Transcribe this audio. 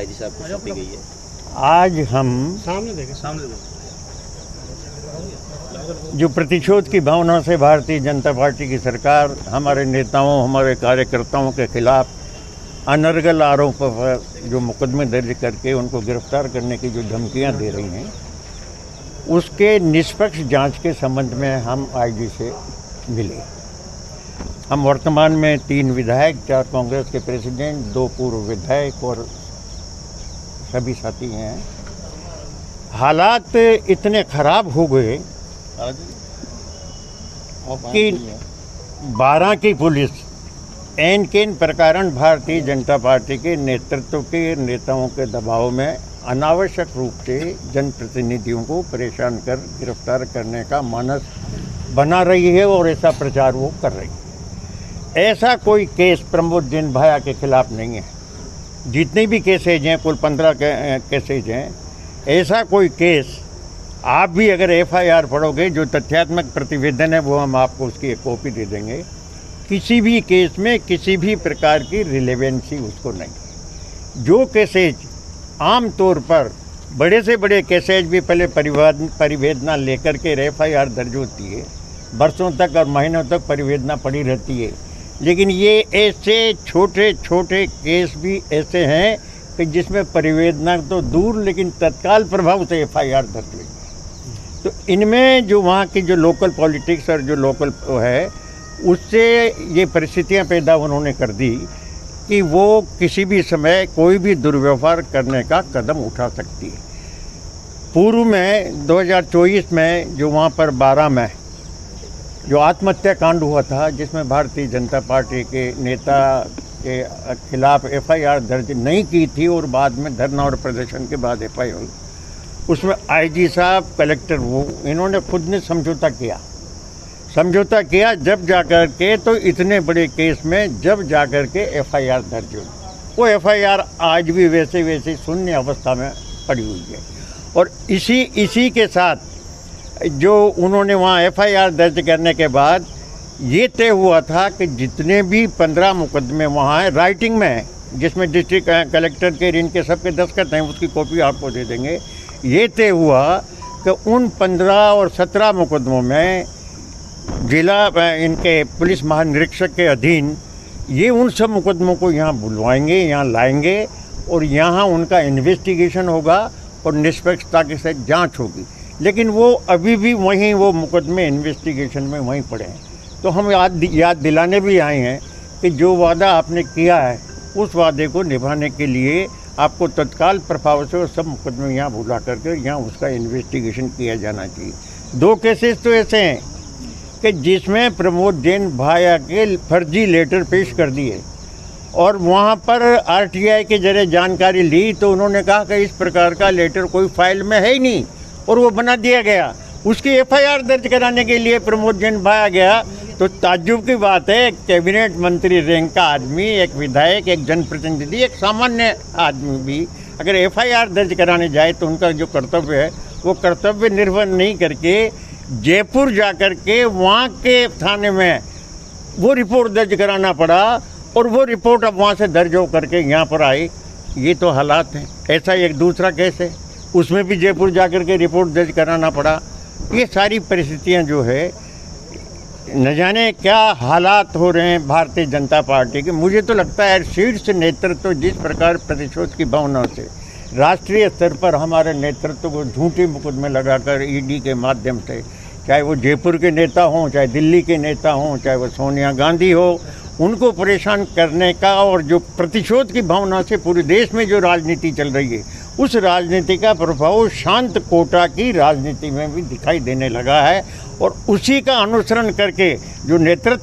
IG साहब को सौंपी गई है। आज हम जो प्रतिशोध की भावना से भारतीय जनता पार्टी की सरकार हमारे नेताओं, हमारे कार्यकर्ताओं के खिलाफ अनर्गल आरोपों पर जो मुकदमे दर्ज करके उनको गिरफ्तार करने की जो धमकियां दे रही हैं, उसके निष्पक्ष जांच के संबंध में हम आईजी से मिले। हम वर्तमान में 3 विधायक, 4 कांग्रेस के प्रेसिडेंट, 2 पूर्व विधायक और सभी साथी हैं। हालात इतने खराब हो गए कि 12 की पुलिस एन केन प्रकारण भारतीय जनता पार्टी के नेतृत्व के नेताओं के दबाव में अनावश्यक रूप से जनप्रतिनिधियों को परेशान कर गिरफ्तार करने का मानस बना रही है और ऐसा प्रचार वो कर रही है। ऐसा कोई केस प्रमोद जैन भाया के खिलाफ नहीं है। जितने भी केसेज हैं, कुल 15 केसेज हैं, ऐसा कोई केस आप भी अगर एफआईआर पढ़ोगे, जो तथ्यात्मक प्रतिवेदन है वो हम आपको उसकी एक कॉपी दे देंगे, किसी भी केस में किसी भी प्रकार की रिलेवेंसी उसको नहीं। जो केसेज आम तौर पर बड़े से बड़े केसेज भी पहले परिवेदना लेकर के एफआईआर दर्ज होती है, बरसों तक और महीनों तक परिवेदना पड़ी रहती है, लेकिन ये ऐसे छोटे छोटे केस भी ऐसे हैं कि जिसमें परिवेदना तो दूर लेकिन तत्काल प्रभाव से एफआईआर दर्ज हुई। तो इनमें जो वहाँ की जो लोकल पॉलिटिक्स और जो लोकल है, उससे ये परिस्थितियाँ पैदा उन्होंने कर दी कि वो किसी भी समय कोई भी दुर्व्यवहार करने का कदम उठा सकती है। पूर्व में 2024 में जो वहाँ पर 12 में जो आत्महत्या कांड हुआ था, जिसमें भारतीय जनता पार्टी के नेता के खिलाफ एफआईआर दर्ज नहीं की थी और बाद में धरना और प्रदर्शन के बाद एफआईआर हुई, उसमें आईजी साहब, कलेक्टर, वो इन्होंने खुद ने समझौता किया जब जाकर के, तो इतने बड़े केस में जब जाकर के एफआईआर दर्ज हुई, वो एफआईआर आज भी वैसे शून्य अवस्था में पड़ी हुई है। और इसी के साथ जो उन्होंने वहाँ एफआईआर दर्ज करने के बाद ये तय हुआ था कि जितने भी 15 मुकदमे वहाँ हैं, राइटिंग में है, जिसमें डिस्ट्रिक्ट कलेक्टर के, इनके सबके दस्तखत हैं, उसकी कॉपी आपको दे देंगे। ये तय हुआ कि उन 15 और 17 मुकदमों में जिला इनके पुलिस महानिरीक्षक के अधीन ये उन सब मुकदमों को यहाँ बुलवाएंगे, यहाँ लाएंगे और यहाँ उनका इन्वेस्टिगेशन होगा और निष्पक्षता के साथ जांच होगी। लेकिन वो अभी भी वहीं वो मुकदमे इन्वेस्टिगेशन में वहीं पड़े हैं। तो हम याद दिलाने भी आए हैं कि जो वादा आपने किया है, उस वादे को निभाने के लिए आपको तत्काल प्रभाव से वो सब मुकदमे यहाँ बुला करके यहाँ उसका इन्वेस्टिगेशन किया जाना चाहिए। 2 केसेस तो ऐसे हैं कि जिसमें प्रमोद जैन भाया के फर्जी लेटर पेश कर दिए और वहाँ पर आरटीआई के जरिए जानकारी ली, तो उन्होंने कहा कि इस प्रकार का लेटर कोई फाइल में है ही नहीं और वो बना दिया गया। उसकी एफआईआर दर्ज कराने के लिए प्रमोद जैन भाया गया। तो ताज्जुब की बात है, एक कैबिनेट मंत्री रैंक का आदमी, एक विधायक, एक जनप्रतिनिधि, एक सामान्य आदमी भी अगर एफआईआर दर्ज कराने जाए तो उनका जो कर्तव्य है वो कर्तव्य निर्वहन नहीं करके जयपुर जाकर के वहाँ के थाने में वो रिपोर्ट दर्ज कराना पड़ा और वो रिपोर्ट अब वहाँ से दर्ज हो करके यहाँ पर आई। ये तो हालात हैं। ऐसा एक दूसरा केस है, उसमें भी जयपुर जाकर के रिपोर्ट दर्ज कराना पड़ा। ये सारी परिस्थितियाँ जो है, न जाने क्या हालात हो रहे हैं भारतीय जनता पार्टी के। मुझे तो लगता है शीर्ष नेतृत्व जिस प्रकार प्रतिशोध की भावना से राष्ट्रीय स्तर पर हमारे नेतृत्व को झूठे मुकदमे लगाकर ईडी के माध्यम से, चाहे वो जयपुर के नेता हों, चाहे दिल्ली के नेता हों, चाहे वो सोनिया गांधी हो, उनको परेशान करने का और जो प्रतिशोध की भावना से पूरे देश में जो राजनीति चल रही है, उस राजनीति का प्रभाव शांत कोटा की राजनीति में भी दिखाई देने लगा है। और उसी का अनुसरण करके जो नेतृत्व